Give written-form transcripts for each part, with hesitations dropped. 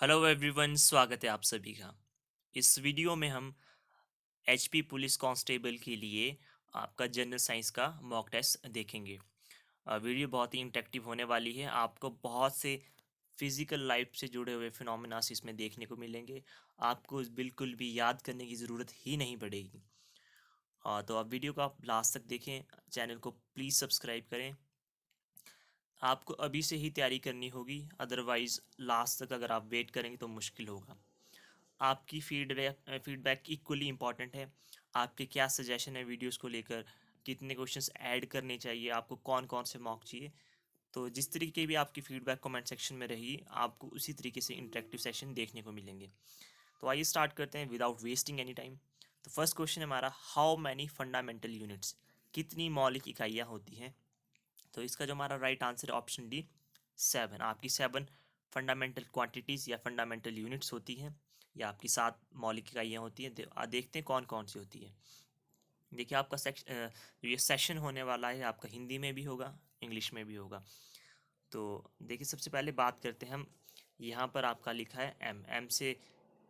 Hello everyone, स्वागत है आप सभी का। इस वीडियो में हम एचपी पुलिस कांस्टेबल के लिए आपका जनरल साइंस का मॉक टेस्ट देखेंगे। वीडियो बहुत ही इंटरेक्टिव होने वाली है। आपको बहुत से फिजिकल लाइफ से जुड़े हुए फिनोमेनास इसमें देखने को मिलेंगे। आपको बिल्कुल भी याद करने की ज़रूरत ही नहीं पड़ेगी। तो आप वीडियो को आप लास्ट तक देखें। चैनल को प्लीज़ सब्सक्राइब करें। आपको अभी से ही तैयारी करनी होगी, अदरवाइज़ लास्ट तक अगर आप वेट करेंगे तो मुश्किल होगा। आपकी फीडबैक इक्वली इम्पॉर्टेंट है। आपके क्या सजेशन है वीडियोस को लेकर, कितने क्वेश्चंस ऐड करने चाहिए, आपको कौन कौन से मॉक चाहिए। तो जिस तरीके भी आपकी फीडबैक कमेंट सेक्शन में रही, आपको उसी तरीके से इंटरेक्टिव सेशन देखने को मिलेंगे। तो आइए स्टार्ट करते हैं विदाउट वेस्टिंग एनी टाइम। तो फर्स्ट क्वेश्चन है हमारा, हाउ मैनी फंडामेंटल यूनिट्स, कितनी मौलिक इकाइयाँ होती हैं। तो इसका जो हमारा राइट आंसर है ऑप्शन डी, 7। आपकी 7 फंडामेंटल क्वांटिटीज़ या फंडामेंटल यूनिट्स होती हैं, या आपकी 7 मौलिक इकाइयाँ होती हैं। देखते हैं कौन कौन सी होती है। देखिए आपका जो ये सेशन होने वाला है आपका हिंदी में भी होगा, इंग्लिश में भी होगा। तो देखिए सबसे पहले बात करते हैं हम। यहाँ पर आपका लिखा है एम, एम से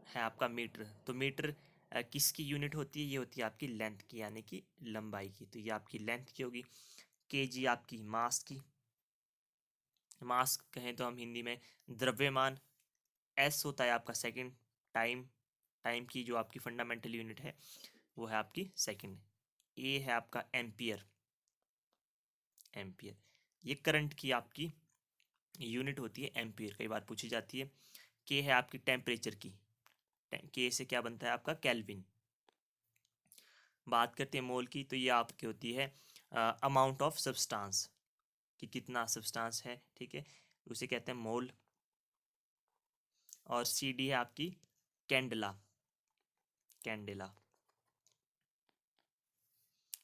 है आपका मीटर। तो मीटर किसकी यूनिट होती है? ये होती है आपकी लेंथ की, यानी कि लंबाई की। तो ये आपकी लेंथ की होगी। केजी आपकी मास की, मास कहें तो हम हिंदी में द्रव्यमान। एस होता है आपका सेकंड, टाइम, टाइम की जो आपकी फंडामेंटल यूनिट है वो है आपकी सेकंड। ए है आपका एम्पियर, एम्पियर। ये करंट की आपकी यूनिट होती है, एम्पियर कई बार पूछी जाती है। के है आपकी टेम्परेचर की, के से क्या बनता है आपका केल्विन। बात करते हैं मोल की, तो ये आपकी होती है अमाउंट ऑफ सब्सटेंस, कि कितना सब्सटेंस है, ठीक है, उसे कहते हैं मोल। और सी डी है आपकी कैंडला, कैंडेला।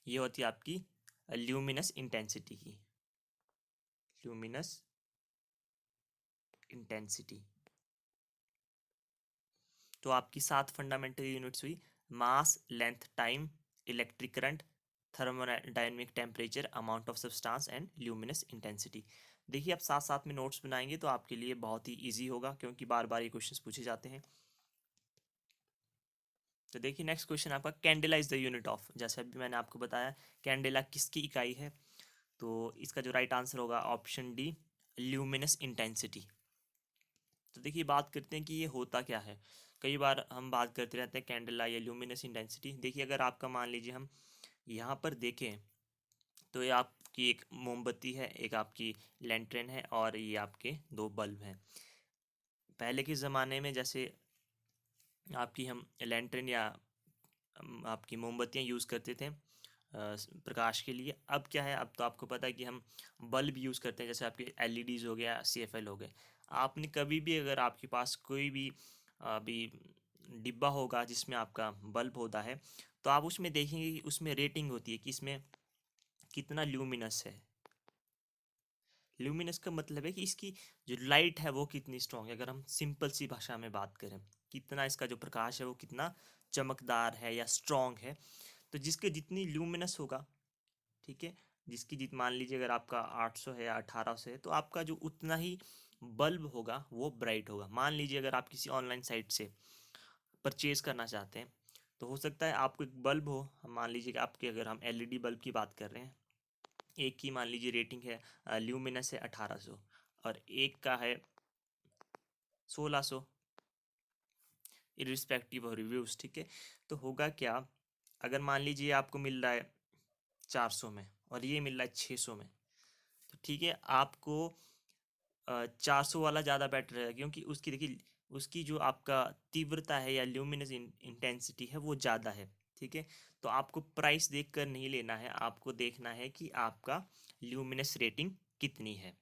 ये होती है आपकी ल्यूमिनस इंटेंसिटी की, ल्यूमिनस इंटेंसिटी। तो आपकी 7 फंडामेंटल यूनिट्स हुई, mass, length, time, electric current, thermodynamic temperature, amount of substance and luminous intensity. देखिए आप साथ साथ में नोट्स बनाएंगे तो आपके लिए बहुत ही इजी होगा, क्योंकि बार बार ये क्वेश्चंस पूछे जाते हैं। तो देखिए नेक्स्ट क्वेश्चन आपका, candela is the unit of, जैसे अभी मैंने आपको बताया कैंडेला किसकी इकाई है। तो इसका जो राइट आंसर होगा ऑप्शन डी, ल्यूमिनस इंटेंसिटी। तो देखिए बात करते हैं कि ये होता क्या है। कई बार हम बात करते रहते हैं कैंडला या ल्यूमिनस इंटेंसिटी। देखिए अगर आपका मान लीजिए हम यहाँ पर देखें, तो ये आपकी एक मोमबत्ती है, एक आपकी लैंटर्न है, और ये आपके 2 बल्ब हैं। पहले के ज़माने में जैसे आपकी हम लैंटर्न या आपकी मोमबत्तियाँ यूज़ करते थे प्रकाश के लिए। अब क्या है, अब तो आपको पता है कि हम बल्ब यूज़ करते हैं, जैसे आपके एलईडीज़ हो गया, सीएफएल हो गए। आपने कभी भी अगर आपके पास कोई भी अभी डिब्बा होगा जिसमें आपका बल्ब होता है, तो आप उसमें देखेंगे कि उसमें रेटिंग होती है कि इसमें कितना ल्यूमिनस है। ल्यूमिनस का मतलब है कि इसकी जो लाइट है वो कितनी स्ट्रॉन्ग है। अगर हम सिंपल सी भाषा में बात करें, कितना इसका जो प्रकाश है वो कितना चमकदार है या स्ट्रॉन्ग है। तो जिसके जितनी ल्यूमिनस होगा, ठीक है, जिसकी जित मान लीजिए अगर आपका 800 है या 1800 है, तो आपका जो उतना ही बल्ब होगा वो ब्राइट होगा। मान लीजिए अगर आप किसी ऑनलाइन साइट से परचेज करना चाहते हैं, तो हो सकता है आपको एक बल्ब हो, मान लीजिए कि आपके, अगर हम एलईडी बल्ब की बात कर रहे हैं, एक की मान लीजिए रेटिंग है ल्यूमिनस है 1800, और एक का है 1600, इरिस्पेक्टिव ऑफ रिव्यूज, ठीक है। तो होगा क्या, अगर मान लीजिए आपको मिल रहा है 400 में और ये मिल रहा है 600 में, तो ठीक है, आपको 400 वाला ज़्यादा बेटर है, क्योंकि उसकी देखिए उसकी जो आपका तीव्रता है या ल्यूमिनस इंटेंसिटी है वो ज़्यादा है, ठीक है। तो आपको प्राइस देख कर नहीं लेना है, आपको देखना है कि आपका ल्यूमिनस रेटिंग कितनी है।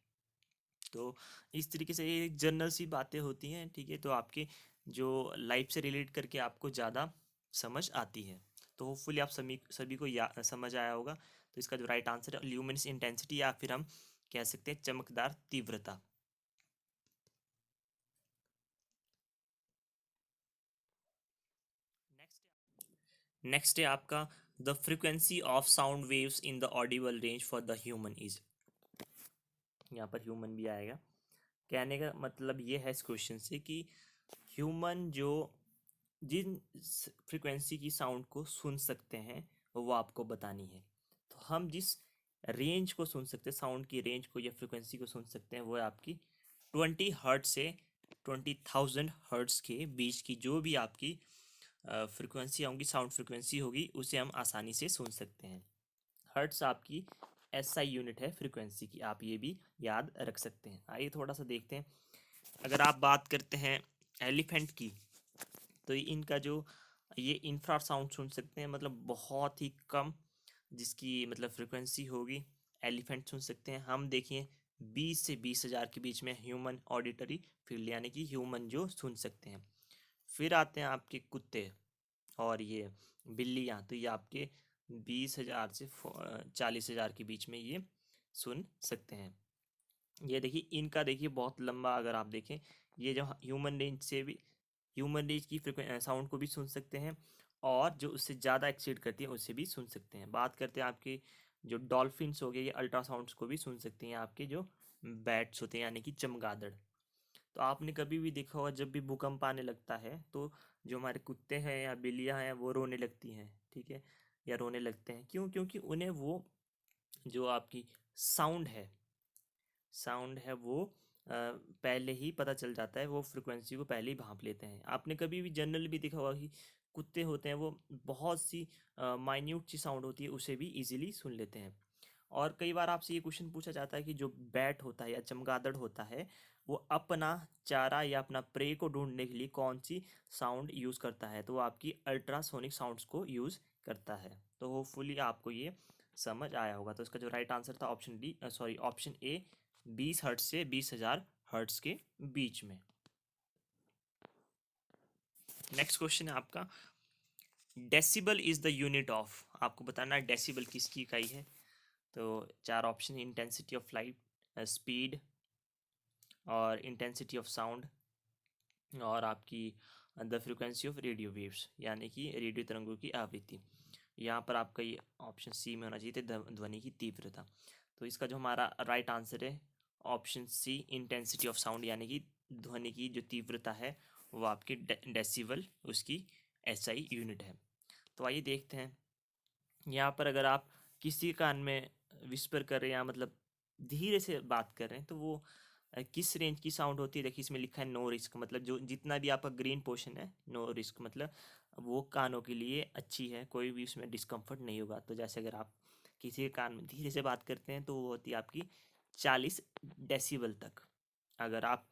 तो इस तरीके से ये जनरल सी बातें होती हैं, ठीक है। तो आपके जो लाइफ से रिलेट करके आपको ज़्यादा समझ आती है। तो होपफुली आप सभी सभी को समझ आया होगा। तो इसका जो राइट आंसर है ल्यूमिनस इंटेंसिटी, या फिर हम कह सकते हैं चमकदार तीव्रता। नेक्स्ट है आपका, the frequency of sound waves in the Audible range for the human is. यहाँ पर ह्यूमन भी आएगा। कहने का मतलब ये है इस क्वेश्चन से कि ह्यूमन जो जिन फ्रिक्वेंसी की साउंड को सुन सकते हैं वो आपको बतानी है। तो हम जिस रेंज को सुन सकते हैं, साउंड की रेंज को या फ्रिक्वेंसी को सुन सकते हैं, वो है आपकी 20 हर्ट्ज से 20,000 हर्ट्ज के बीच की जो भी आपकी फ्रिक्वेंसी होंगी, साउंड फ्रिक्वेंसी होगी, उसे हम आसानी से सुन सकते हैं। हर्ट्स आपकी एसआई यूनिट है फ्रिक्वेंसी की, आप ये भी याद रख सकते हैं। आइए थोड़ा सा देखते हैं। अगर आप बात करते हैं एलिफेंट की, तो इनका जो ये इंफ्रा साउंड सुन सकते हैं, मतलब बहुत ही कम जिसकी मतलब फ्रिक्वेंसी होगी, एलिफेंट सुन सकते हैं। हम देखिए 20 से 20,000 के बीच में ह्यूमन ऑडिटरी फील्ड यानी कि ह्यूमन जो सुन सकते हैं। फिर आते हैं आपके कुत्ते और ये बिल्लियाँ, तो ये आपके 20,000 से 40,000 के बीच में ये सुन सकते हैं। ये देखिए इनका देखिए बहुत लंबा, अगर आप देखें ये जो ह्यूमन रेंज से भी, ह्यूमन रेंज की साउंड को भी सुन सकते हैं, और जो उससे ज़्यादा एक्सीड करती है उसे भी सुन सकते हैं। बात करते हैं आपके जो डॉल्फिन्स हो गए, ये अल्ट्रासाउंड्स को भी सुन सकते हैं, आपके जो बैट्स होते हैं यानी कि चमगादड़। तो आपने कभी भी देखा होगा जब भी भूकंप आने लगता है तो जो हमारे कुत्ते हैं या बिल्लियाँ हैं वो रोने लगती हैं, ठीक है, या रोने लगते हैं। क्यों? क्योंकि उन्हें वो जो आपकी साउंड है, साउंड है वो पहले ही पता चल जाता है, वो फ्रिक्वेंसी को पहले ही भांप लेते हैं। आपने कभी भी जनरल भी देखा होगा कि कुत्ते होते हैं वो बहुत सी माइन्यूट सी साउंड होती है उसे भी इजीली सुन लेते हैं। और कई बार आपसे ये क्वेश्चन पूछा जाता है कि जो बैट होता है या चमगादड़ होता है वो अपना चारा या अपना प्रे को ढूंढने के लिए कौन सी साउंड यूज़ करता है, तो वो आपकी अल्ट्रासोनिक साउंड्स को यूज़ करता है। तो होपफुली आपको ये समझ आया होगा। तो इसका जो राइट आंसर था option D, sorry option A, 20 hertz से 20,000 हर्ट्ज के बीच में। नेक्स्ट क्वेश्चन है आपका, decibel is the unit of, आपको बताना है डेसिबल किसकी इकाई है। तो चार option, intensity of light, speed, और इंटेंसिटी ऑफ साउंड, और आपकी the frequency of radio waves यानी कि रेडियो तरंगों की आवृत्ति। यहाँ पर आपका ये ऑप्शन सी में होना चाहिए था, ध्वनि की तीव्रता। तो इसका जो हमारा राइट आंसर है option C, intensity of sound, यानी कि ध्वनि की जो तीव्रता है वो आपकी डेसिबल उसकी एसआई यूनिट है। तो आइए देखते हैं। यहाँ पर अगर आप किसी कान में विस्पर कर रहे हैं या मतलब धीरे से बात कर रहे हैं तो वो किस रेंज की साउंड होती है। देखिए इसमें लिखा है नो रिस्क, मतलब जो जितना भी आपका ग्रीन पोर्शन है नो रिस्क, मतलब वो कानों के लिए अच्छी है, कोई भी उसमें डिस्कम्फर्ट नहीं होगा। तो जैसे अगर आप किसी के कान में धीरे से बात करते हैं तो वो होती है आपकी 40 डेसिबल तक। अगर आप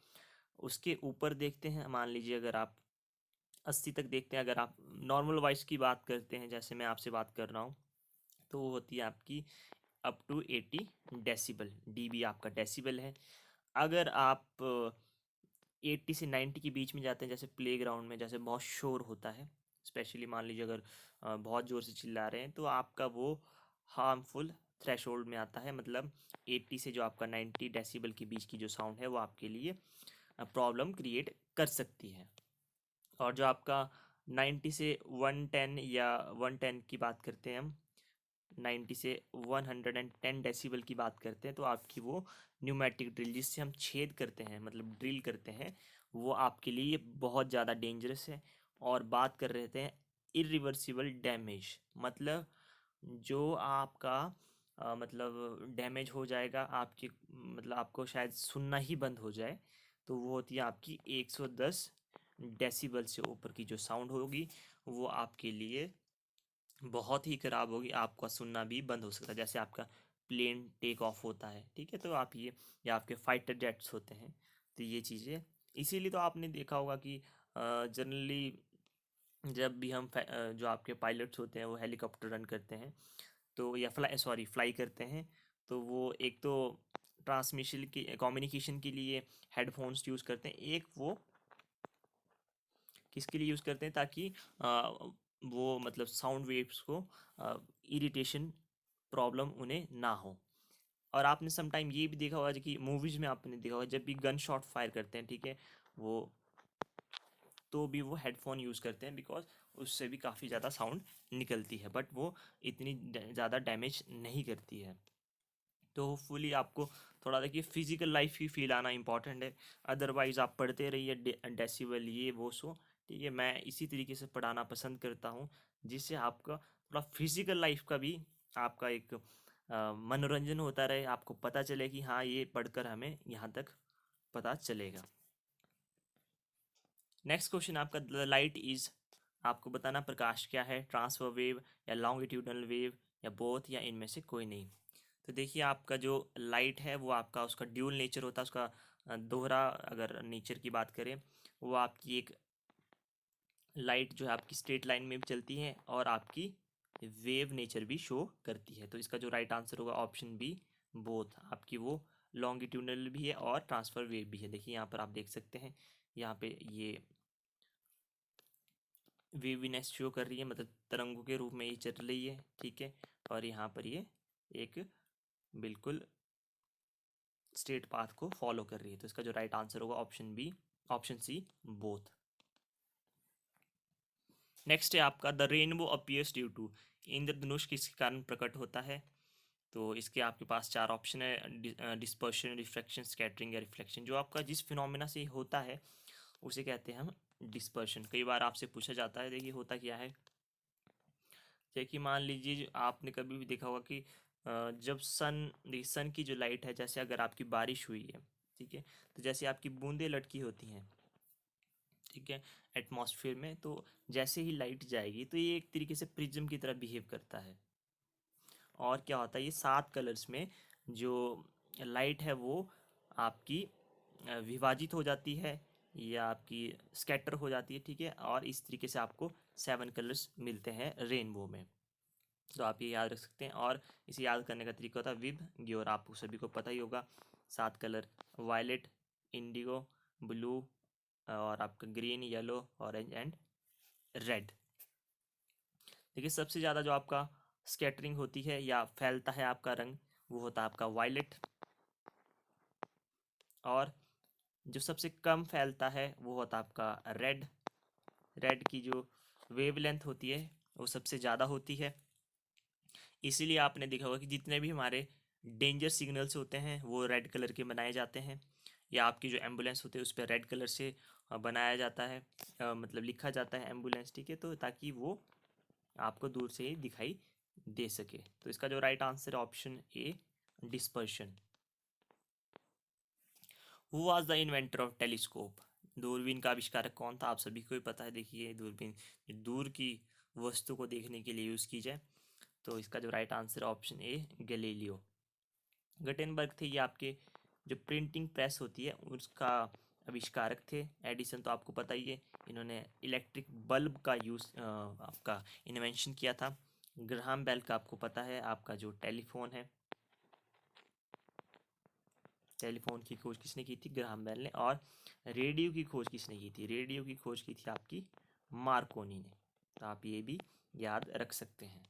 उसके ऊपर देखते हैं, मान लीजिए अगर आप 80 तक देखते हैं, अगर आप नॉर्मल वॉइस की बात करते हैं जैसे मैं आपसे बात कर रहा हूँ, तो वो होती है आपकी अप टू 80 डेसिबल, डीबी आपका डेसिबल है। अगर आप 80 से 90 के बीच में जाते हैं, जैसे प्लेग्राउंड में जैसे बहुत शोर होता है, स्पेशली मान लीजिए अगर बहुत ज़ोर से चिल्ला रहे हैं, तो आपका वो हार्मफुल थ्रेशोल्ड में आता है, मतलब 80 से जो आपका 90 डेसिबल के बीच की जो साउंड है वो आपके लिए प्रॉब्लम क्रिएट कर सकती है। और जो आपका 90 से 110 या 110 की बात करते हैं हम, 90 से 110 डेसिबल की बात करते हैं, तो आपकी वो न्यूमेटिक ड्रिल जिससे हम छेद करते हैं, मतलब ड्रिल करते हैं, वो आपके लिए बहुत ज़्यादा डेंजरस है। और बात कर रहे थे इरिवर्सिबल डैमेज, मतलब जो आपका मतलब डैमेज हो जाएगा आपकी, मतलब आपको शायद सुनना ही बंद हो जाए, तो वो होती है आपकी 110 डेसिबल से ऊपर की जो साउंड होगी वो आपके लिए बहुत ही ख़राब होगी, आपका सुनना भी बंद हो सकता है। जैसे आपका प्लेन टेक ऑफ होता है, ठीक है, तो आप ये, या आपके फाइटर जेट्स होते हैं, तो ये चीज़ें, इसीलिए तो आपने देखा होगा कि जनरली जब भी हम जो आपके पायलट्स होते हैं वो हेलीकॉप्टर रन करते हैं, तो या फ्लाई करते हैं, तो वो एक तो ट्रांसमिशन की कम्युनिकेशन के लिए हेडफोन्स यूज़ करते हैं, एक वो किसके लिए यूज़ करते हैं ताकि वो मतलब साउंड वेव्स को इरिटेशन प्रॉब्लम उन्हें ना हो। और आपने सम टाइम ये भी देखा होगा कि मूवीज़ में आपने देखा होगा जब भी गन शॉट फायर करते हैं, ठीक है, वो तो भी वो हेडफोन यूज़ करते हैं, बिकॉज उससे भी काफ़ी ज़्यादा साउंड निकलती है, बट वो इतनी ज़्यादा डैमेज नहीं करती है। तो होपफुली आपको थोड़ा देखिए फिजिकल लाइफ की फील आना इंपॉर्टेंट है। अदरवाइज आप पढ़ते रहिए डेसिबल ये वो सो, ठीक है। मैं इसी तरीके से पढ़ाना पसंद करता हूँ जिससे आपका थोड़ा फिजिकल लाइफ का भी आपका एक मनोरंजन होता रहे, आपको पता चले कि हाँ ये पढ़कर हमें यहाँ तक पता चलेगा। नेक्स्ट क्वेश्चन आपका, द लाइट इज, आपको बताना प्रकाश क्या है, ट्रांसफर वेव या लॉन्गिट्यूडनल वेव या बोथ या इनमें से कोई नहीं। तो देखिए आपका जो लाइट है वो आपका उसका ड्यूल नेचर होता है, उसका दोहरा अगर नेचर की बात करें, वो आपकी एक लाइट जो है आपकी स्ट्रेट लाइन में भी चलती है और आपकी वेव नेचर भी शो करती है। तो इसका जो राइट आंसर होगा ऑप्शन बी, बोथ। आपकी वो लॉन्गिट्यूडनल भी है और ट्रांसफर वेव भी है। देखिए यहाँ पर आप देख सकते हैं, यहाँ पे ये वेवीनेस शो कर रही है, मतलब तरंगों के रूप में ये चल रही है, ठीक है। और यहाँ पर ये एक बिल्कुल स्ट्रेट पाथ को फॉलो कर रही है। तो इसका जो राइट आंसर होगा option B, option C, both. Next है आपका, the rainbow appears due to, इंद्रधनुष किसके कारण प्रकट होता है। तो इसके आपके पास चार ऑप्शन है, डिस्पर्शन, रिफ्रैक्शन, स्कैटरिंग या रिफ्लेक्शन। जो आपका जिस फिनोमेना से होता है उसे कहते हैं हम डिस्पर्शन। कई बार आपसे पूछा जाता है, देखिए होता क्या है, जैसे कि मान लीजिए आपने कभी भी देखा होगा कि जब सन की जो लाइट है, जैसे अगर आपकी बारिश हुई है, ठीक है, तो जैसे आपकी बूंदें लटकी होती हैं, ठीक है, एटमॉस्फेयर में, तो जैसे ही लाइट जाएगी तो ये एक तरीके से प्रिज्म की तरह बिहेव करता है। और क्या होता है, ये 7 कलर्स में जो लाइट है वो आपकी विभाजित हो जाती है या आपकी स्कैटर हो जाती है, ठीक है। और इस तरीके से आपको 7 कलर्स मिलते हैं रेनबो में। तो आप ये याद रख सकते हैं। और इसे याद करने का तरीका होता है विब ग्योर, आपको सभी को पता ही होगा। 7 कलर, वायलेट, इंडिगो, ब्लू और आपका green, yellow, orange and red. देखिए सबसे ज़्यादा जो आपका स्कैटरिंग होती है या फैलता है आपका रंग, वो होता है आपका वायलेट। और जो सबसे कम फैलता है वो होता है आपका रेड। रेड की जो वेवलेंथ होती है वो सबसे ज़्यादा होती है। इसीलिए आपने देखा होगा कि जितने भी हमारे डेंजर सिग्नल्स होते हैं वो रेड कलर के बनाए जाते हैं, या आपकी जो एम्बुलेंस होती है उस पर रेड कलर से बनाया जाता है, मतलब लिखा जाता है एम्बुलेंस, ठीक है, तो ताकि वो आपको दूर से ही दिखाई दे सके। तो इसका जो राइट आंसर है option A, dispersion. Who was the inventor of telescope, दूरबीन का आविष्कारक कौन था, आप सभी को ही पता है। देखिए दूरबीन दूर की वस्तु को देखने के लिए यूज़ की जाए, तो इसका जो राइट आंसर है ऑप्शन ए, गैलीलियो। गटेनबर्ग थे ये आपके जो प्रिंटिंग प्रेस होती है उसका आविष्कारक थे। एडिसन तो आपको पता ही है, इन्होंने इलेक्ट्रिक बल्ब का यूज़ आपका इन्वेंशन किया था। ग्राहम बेल का आपको पता है, आपका जो टेलीफोन है, टेलीफोन की खोज किसने की थी, ग्राहम बेल ने। और रेडियो की खोज किसने की थी, रेडियो की खोज की थी आपकी मार्कोनी ने। तो आप ये भी याद रख सकते हैं।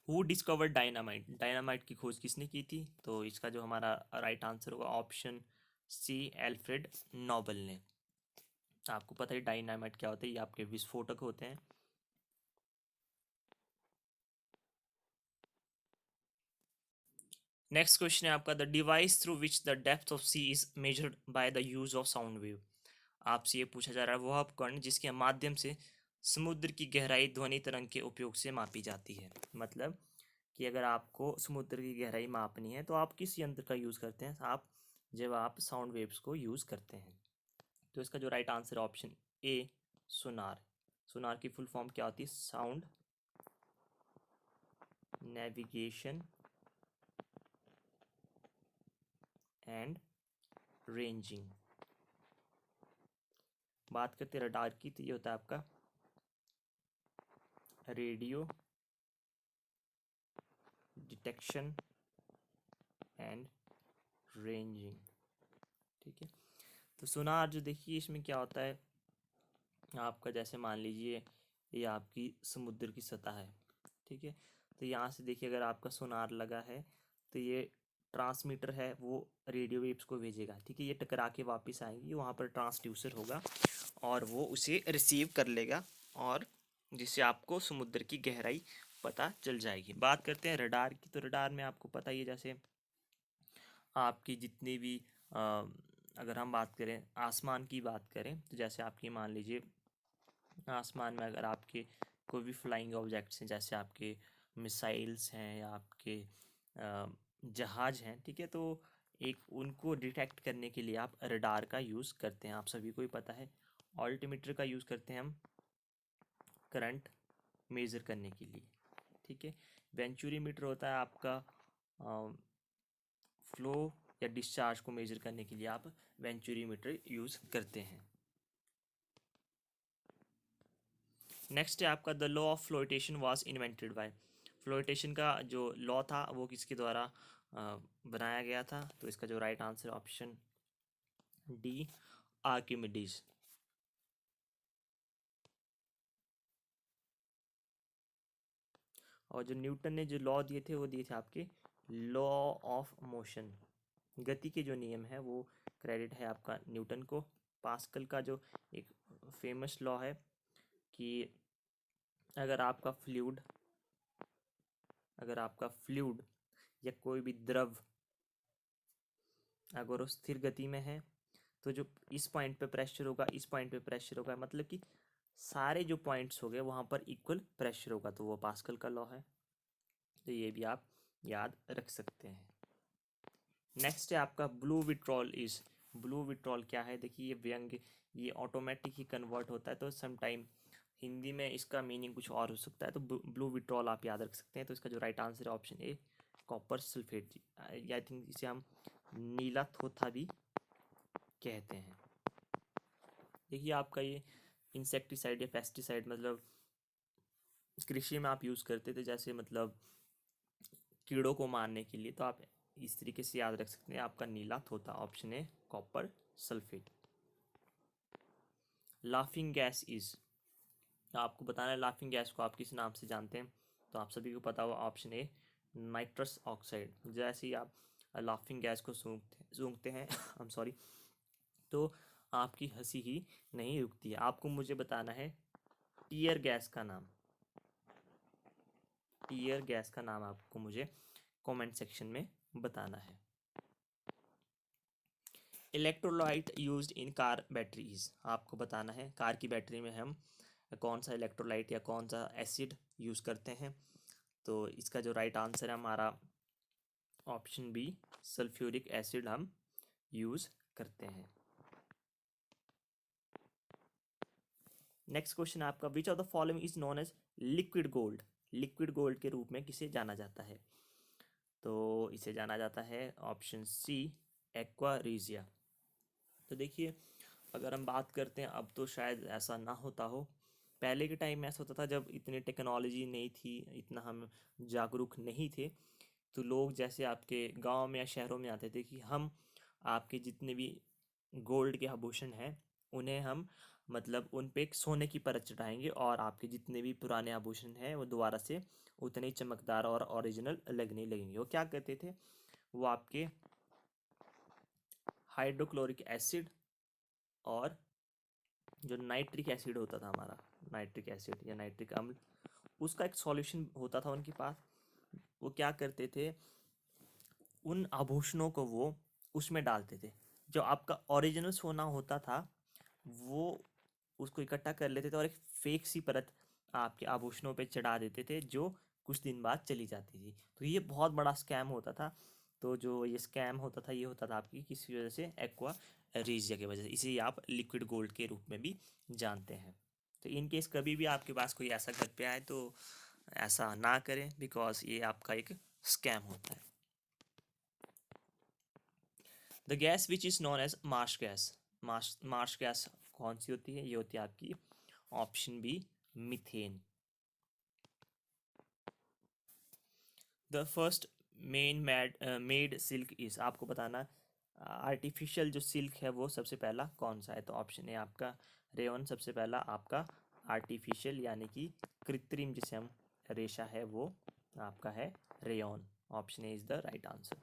हु डिस्कवर्ड डायनामाइट, डायनामाइट की खोज किसने की थी, तो इसका जो हमारा राइट आंसर होगा ऑप्शन सी, एल्फ्रेड नोबल ने। आपको पता है डायनामाइट क्या होता है, ये आपके विस्फोटक होते हैं। नेक्स्ट क्वेश्चन है आपका, the device through which the depth of sea is measured by the use of sound wave. आपसे ये पूछा जा रहा है वह उपकरण जिसके माध्यम से समुद्र की गहराई ध्वनि तरंग के उपयोग से मापी जाती है। मतलब कि अगर आपको समुद्र की गहराई मापनी है तो आप किस यंत्र का यूज़ करते हैं, आप जब आप साउंड वेव्स को यूज़ करते हैं। तो इसका जो राइट आंसर है ऑप्शन ए, सोनार। सोनार की फुल फॉर्म क्या होती है, साउंड नेविगेशन एंड रेंजिंग। बात करते हैं रडार की, तो ये होता है आपका रेडियो डिटेक्शन एंड रेंजिंग, ठीक है। तो सोनार जो देखिए इसमें क्या होता है, आपका जैसे मान लीजिए ये आपकी समुद्र की सतह है, ठीक है। तो यहाँ से देखिए अगर आपका सोनार लगा है तो ये ट्रांसमीटर है वो रेडियो वेव्स को भेजेगा, ठीक है। ये टकरा के वापस आएंगी, वहाँ पर ट्रांसड्यूसर होगा और वो उसे रिसीव कर लेगा और जिससे आपको समुद्र की गहराई पता चल जाएगी। बात करते हैं रडार की, तो रडार में आपको पता ही है, जैसे आपकी जितनी भी अगर हम बात करें आसमान की बात करें, तो जैसे आपकी मान लीजिए आसमान में अगर आपके कोई भी फ्लाइंग ऑब्जेक्ट्स हैं, जैसे आपके मिसाइल्स हैं या आपके जहाज हैं, ठीक है, तो एक उनको डिटेक्ट करने के लिए आप रडार का यूज़ करते हैं। आप सभी को ही पता है। ऑल्टीमीटर का यूज़ करते हैं हम करंट मेज़र करने के लिए, ठीक है। वेंचुरीमीटर होता है आपका फ्लो या डिस्चार्ज को मेज़र करने के लिए आप वेंचुरीमीटर यूज़ करते हैं। नेक्स्ट है आपका the law of flotation was invented by. Flotation का जो लॉ था वो किसके द्वारा बनाया गया था? तो इसका जो right answer option D, Archimedes. और जो न्यूटन ने जो लॉ दिए थे वो दिए थे आपके लॉ ऑफ मोशन, गति के जो नियम है वो क्रेडिट है आपका न्यूटन को। पास्कल का जो एक फेमस लॉ है कि अगर आपका फ्लूइड या कोई भी द्रव अगर वो स्थिर गति में है, तो जो इस पॉइंट पे प्रेशर होगा, इस पॉइंट पे प्रेशर होगा, मतलब कि सारे जो पॉइंट्स हो गए वहाँ पर इक्वल प्रेशर होगा, तो वो पास्कल का लॉ है। तो ये भी आप याद रख सकते हैं। नेक्स्ट है आपका blue vitriol is. Blue vitriol क्या है? देखिए ये व्यंग्य, ये ऑटोमेटिक ही कन्वर्ट होता है, तो समटाइम हिंदी में इसका मीनिंग कुछ और हो सकता है, तो ब्लू विट्रॉल आप याद रख सकते हैं। तो इसका जो राइट आंसर है option A, copper sulphate. I think इसे हम नीला थोथा भी कहते हैं। देखिए आपका ये इंसेक्टिसाइड या पेस्टिसाइड मतलब कृषि में आप यूज़ करते थे, जैसे मतलब कीड़ों को मारने के लिए, तो आप इस तरीके से याद रख सकते हैं। आपका नीला थोथा ऑप्शन है copper sulphate. Laughing gas is, आपको बताना है लाफिंग गैस को आप किस नाम से जानते हैं, तो आप सभी को पता हुआ ऑप्शन ए, नाइट्रस ऑक्साइड। जैसे ही आप लाफिंग गैस को सूंघते हैं आई एम सॉरी, तो आपकी हंसी ही नहीं रुकती है। आपको मुझे बताना है टीयर गैस का नाम। टीयर गैस का नाम आपको मुझे कमेंट सेक्शन में बताना है। Electrolyte used in car batteries, आपको बताना है कार की बैटरी में हम कौन सा इलेक्ट्रोलाइट या कौन सा एसिड यूज़ करते हैं। तो इसका जो राइट आंसर है हमारा ऑप्शन बी, सल्फ्यूरिक एसिड हम यूज़ करते हैं। नेक्स्ट क्वेश्चन आपका, which of the following is known as liquid gold. Liquid gold के रूप में किसे जाना जाता है? तो इसे जाना जाता है ऑप्शन सी, एक्वा रीजिया। तो देखिए अगर हम बात करते हैं, अब तो शायद ऐसा ना होता हो, पहले के टाइम में ऐसा होता था जब इतनी टेक्नोलॉजी नहीं थी, इतना हम जागरूक नहीं थे, तो लोग जैसे आपके गांव में या शहरों में आते थे कि हम आपके जितने भी गोल्ड के आभूषण हैं उन्हें हम मतलब उन पे एक सोने की परत चढ़ाएंगे और आपके जितने भी पुराने आभूषण हैं वो दोबारा से उतने ही चमकदार और ओरिजिनल लगने लगेंगे। वो क्या कहते थे? वो आपके हाइड्रोक्लोरिक एसिड और जो नाइट्रिक एसिड होता था हमारा, नाइट्रिक एसिड या नाइट्रिक अम्ल, उसका एक सॉल्यूशन होता था उनके पास। वो क्या करते थे, उन आभूषणों को वो उसमें डालते थे। जो आपका ओरिजिनल सोना होता था वो उसको इकट्ठा कर लेते थे और एक फेक सी परत आपके आभूषणों पे चढ़ा देते थे, जो कुछ दिन बाद चली जाती थी। तो ये बहुत बड़ा स्कैम होता था। तो जो ये स्कैम होता था ये होता था आपकी किसी वजह से, एक्वा रीजिया की वजह से। इसे आप लिक्विड गोल्ड के रूप में भी जानते हैं। तो इन केस कभी भी आपके पास कोई ऐसा घर पे आए तो ऐसा ना करें, बिकॉज ये आपका एक स्कैम होता है। The gas which is known as marsh gas. Marsh gas कौन सी होती है? ये होती है आपकी option B, methane. The first made silk is, आपको बताना आर्टिफिशियल जो सिल्क है वो सबसे पहला कौन सा है? तो ऑप्शन है आपका रेयन, सबसे पहला आपका आर्टिफिशियल यानी कि कृत्रिम जिसे हम रेशा है वो आपका है rayon. Option A is the right answer.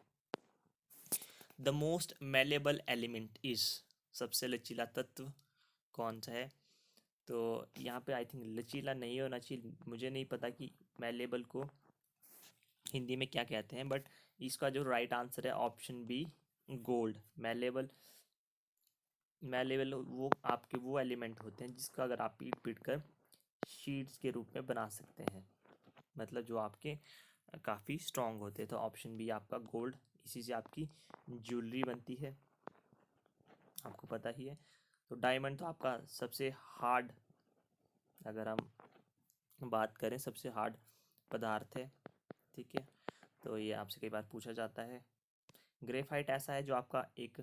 The most malleable element is, सबसे लचीला तत्व कौन सा है? तो यहाँ पे आई थिंक लचीला नहीं होना चाहिए, मुझे नहीं पता कि मैलेबल को हिंदी में क्या कहते हैं, बट इसका जो राइट आंसर है option B, gold. Malleable, malleable वो आपके वो एलिमेंट होते हैं जिसका अगर आप पीट पीट कर शीट्स के रूप में बना सकते हैं, मतलब जो आपके काफ़ी स्ट्रॉन्ग होते हैं। तो ऑप्शन बी आपका गोल्ड, इसी से आपकी ज्वेलरी बनती है, आपको पता ही है। तो डायमंड तो आपका सबसे हार्ड, अगर हम बात करें सबसे हार्ड पदार्थ है, ठीक है। तो ये आपसे कई बार पूछा जाता है। ग्रेफाइट ऐसा है जो आपका एक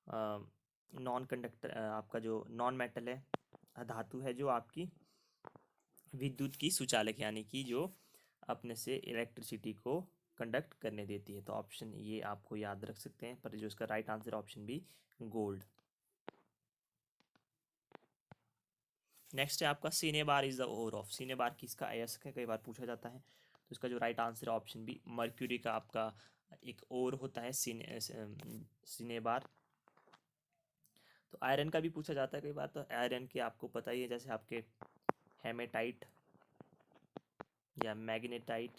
नॉन कंडक्टर, आपका जो नॉन मेटल है, धातु है जो आपकी विद्युत की सुचालक, यानी कि जो अपने से इलेक्ट्रिसिटी को कंडक्ट करने देती है। तो ऑप्शन ये आपको याद रख सकते हैं, पर जो इसका right answer option B, gold. Next है आपका cinnabar is the ore of. Cinnabar किसका अयस्क है, कई बार पूछा जाता है। तो इसका जो राइट आंसर है ऑप्शन बी, मर्क्यूरी का आपका एक ओर होता है सिनेबार। तो आयरन का भी पूछा जाता है कई बार। तो आयरन के आपको पता ही है, जैसे आपके हेमेटाइट या मैग्नेटाइट,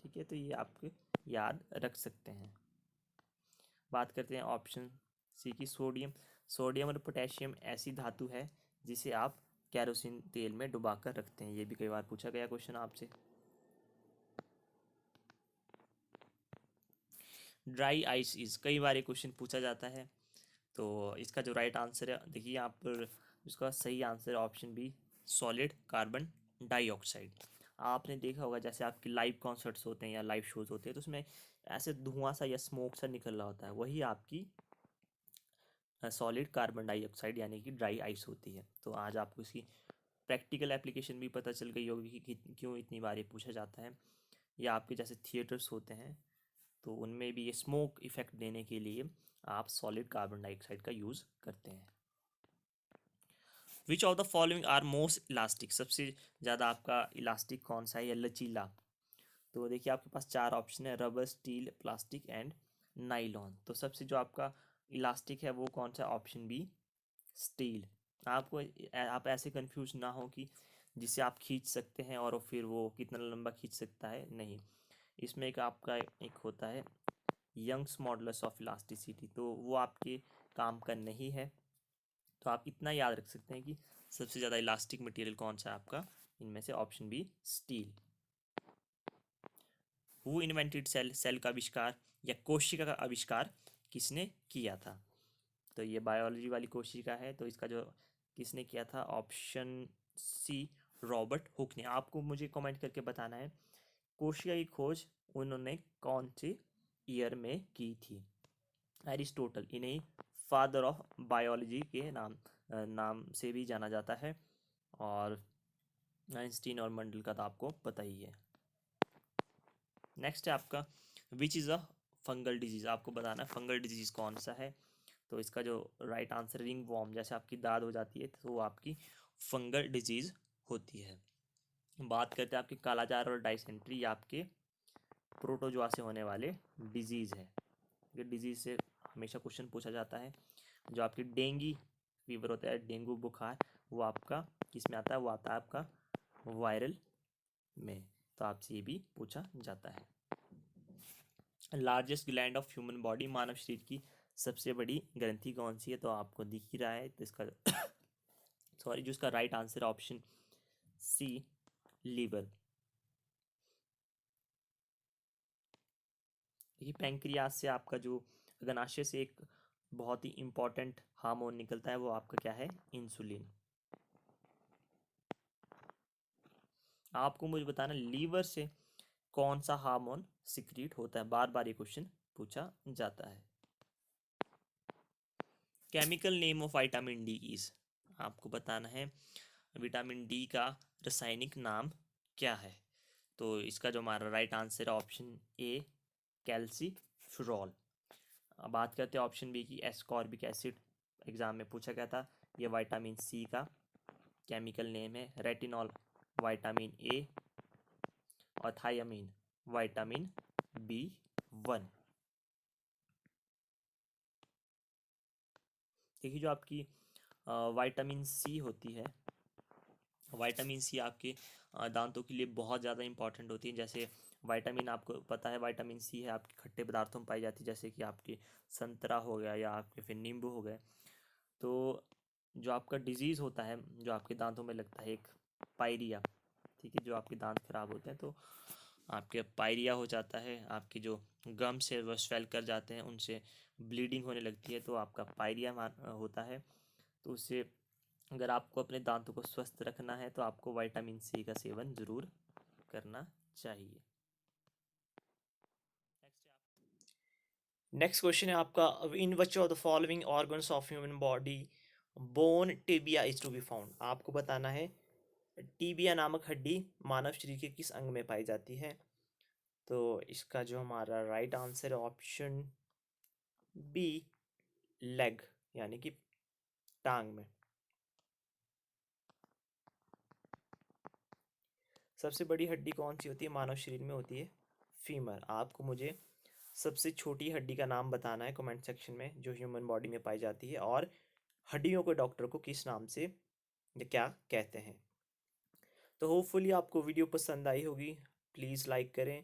ठीक है। तो ये आपके याद रख सकते हैं। बात करते हैं ऑप्शन सी की, सोडियम। सोडियम और पोटेशियम ऐसी धातु है जिसे आप कैरोसिन तेल में डुबाकर रखते हैं। ये भी कई बार पूछा गया क्वेश्चन आपसे। ड्राई आइस इज, कई बार ये क्वेश्चन पूछा जाता है। तो इसका जो राइट आंसर है, देखिए यहाँ पर इसका सही आंसर है option B, solid carbon dioxide. आपने देखा होगा जैसे आपकी लाइव कॉन्सर्ट्स होते हैं या लाइव शोज होते हैं, तो उसमें ऐसे धुआं सा या स्मोक सा निकल रहा होता है, वही आपकी सॉलिड कार्बन डाइऑक्साइड यानी कि ड्राई आइस होती है। तो आज आपको इसकी प्रैक्टिकल एप्लीकेशन भी पता चल गई होगी कि क्यों इतनी बार ये पूछा जाता है। या आपके जैसे थिएटर्स होते हैं, तो उनमें भी ये स्मोक इफेक्ट देने के लिए आप सॉलिड कार्बन डाइऑक्साइड का यूज़ करते हैं। Which of the following are most elastic, सबसे ज़्यादा आपका इलास्टिक कौन सा है या लचीला। तो देखिए आपके पास चार ऑप्शन है, rubber, steel, plastic and nylon. तो सबसे जो आपका इलास्टिक है वो कौन सा, ऑप्शन बी, स्टील। आपको आप ऐसे कंफ्यूज ना हो कि जिसे आप खींच सकते हैं और फिर वो कितना लंबा खींच सकता है, नहीं। इसमें एक आपका एक होता है यंग्स मॉडुलस ऑफ इलास्टिसिटी, तो वो आपके काम का नहीं है। तो आप इतना याद रख सकते हैं कि सबसे ज़्यादा इलास्टिक मटेरियल कौन सा है आपका, इनमें से option B, steel. Who invented cell, cell का आविष्कार या कोशिका का आविष्कार किसने किया था। तो ये बायोलॉजी वाली कोशिका है, तो इसका जो किसने किया था, ऑप्शन सी, रॉबर्ट हुक ने। आपको मुझे कमेंट करके बताना है कोशिका की खोज उन्होंने कौन से ईयर में की थी। एरिस्टोटल, इन्हें फादर ऑफ बायोलॉजी के नाम से भी जाना जाता है। और आइंस्टीन और मंडल का तो आपको पता ही है। नेक्स्ट है आपका which is a fungal disease, आपको बताना है फंगल डिजीज कौन सा है। तो इसका जो राइट आंसर, रिंग वॉर्म, जैसे आपकी दाद हो जाती है तो वो आपकी फंगल डिजीज होती है। बात करते हैं आपकी कालाजार और डायसेंट्री, ये आपके प्रोटोजोआ से होने वाले डिजीज़ है। ये डिजीज़ से हमेशा क्वेश्चन पूछा जाता है। जो आपकी डेंगी फीवर होता है, डेंगू बुखार, वो आपका किस में आता है, वो आता है आपका वायरल में। तो आपसे ये भी पूछा जाता है। Largest gland of human body, मानव शरीर की सबसे बड़ी ग्रंथि कौन सी है, तो आपको दिख ही रहा है। तो इसका सॉरी, जो इसका right answer option C, liver. देखिए पैंक्रियाज से आपका जो अग्नाशय से एक बहुत ही इंपॉर्टेंट हार्मोन निकलता है, वो आपका क्या है, इंसुलिन। आपको मुझे बताना लीवर से कौन सा हार्मोन सिक्रीट होता है, बार बार ये क्वेश्चन पूछा जाता है। Chemical name of vitamin D is, आपको बताना है विटामिन डी का रासायनिक नाम क्या है। तो इसका जो हमारा राइट आंसर है ऑप्शन ए, कैल्सीफेरॉल। अब बात करते हैं ऑप्शन बी की, एस्कॉर्बिक एसिड, एग्जाम में पूछा गया था। ये विटामिन सी का केमिकल नेम है। रेटिनॉल विटामिन ए, और थायामीन विटामिन B1। देखिए जो आपकी विटामिन सी होती है, विटामिन सी आपके दांतों के लिए बहुत ज़्यादा इंपॉर्टेंट होती है। जैसे विटामिन, आपको पता है विटामिन सी है आपके खट्टे पदार्थों में पाई जाती है, जैसे कि आपके संतरा हो गया या आपके फिर नींबू हो गए। तो जो आपका डिजीज़ होता है जो आपके दांतों में लगता है, एक पायरिया, ठीक है, जो आपके दांत खराब होते हैं तो आपके पायरिया हो जाता है, आपके जो गम्स है वो स्वेल कर जाते हैं, उनसे ब्लीडिंग होने लगती है, तो आपका पायरिया होता है। तो उससे अगर आपको अपने दांतों को स्वस्थ रखना है तो आपको विटामिन सी का सेवन ज़रूर करना चाहिए। नेक्स्ट क्वेश्चन है आपका, in which of the following organs of human body bone tibia is to be found. आपको बताना है टिबिया नामक हड्डी मानव शरीर के किस अंग में पाई जाती है। तो इसका जो हमारा राइट आंसर है ऑप्शन बी, लेग, यानी कि टांग में। सबसे बड़ी हड्डी कौन सी होती है मानव शरीर में? होती है फीमर। आपको मुझे सबसे छोटी हड्डी का नाम बताना है कमेंट सेक्शन में जो ह्यूमन बॉडी में पाई जाती है, और हड्डियों के डॉक्टर को किस नाम से या क्या कहते हैं। तो होपफुली आपको वीडियो पसंद आई होगी। प्लीज़ लाइक करें,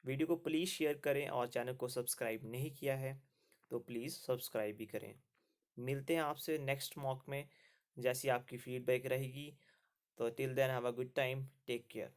वीडियो को प्लीज़ शेयर करें, और चैनल को सब्सक्राइब नहीं किया है तो प्लीज़ सब्सक्राइब भी करें। मिलते हैं आपसे नेक्स्ट मॉक में, जैसी आपकी फीडबैक रहेगी। तो till then have a good time, take care.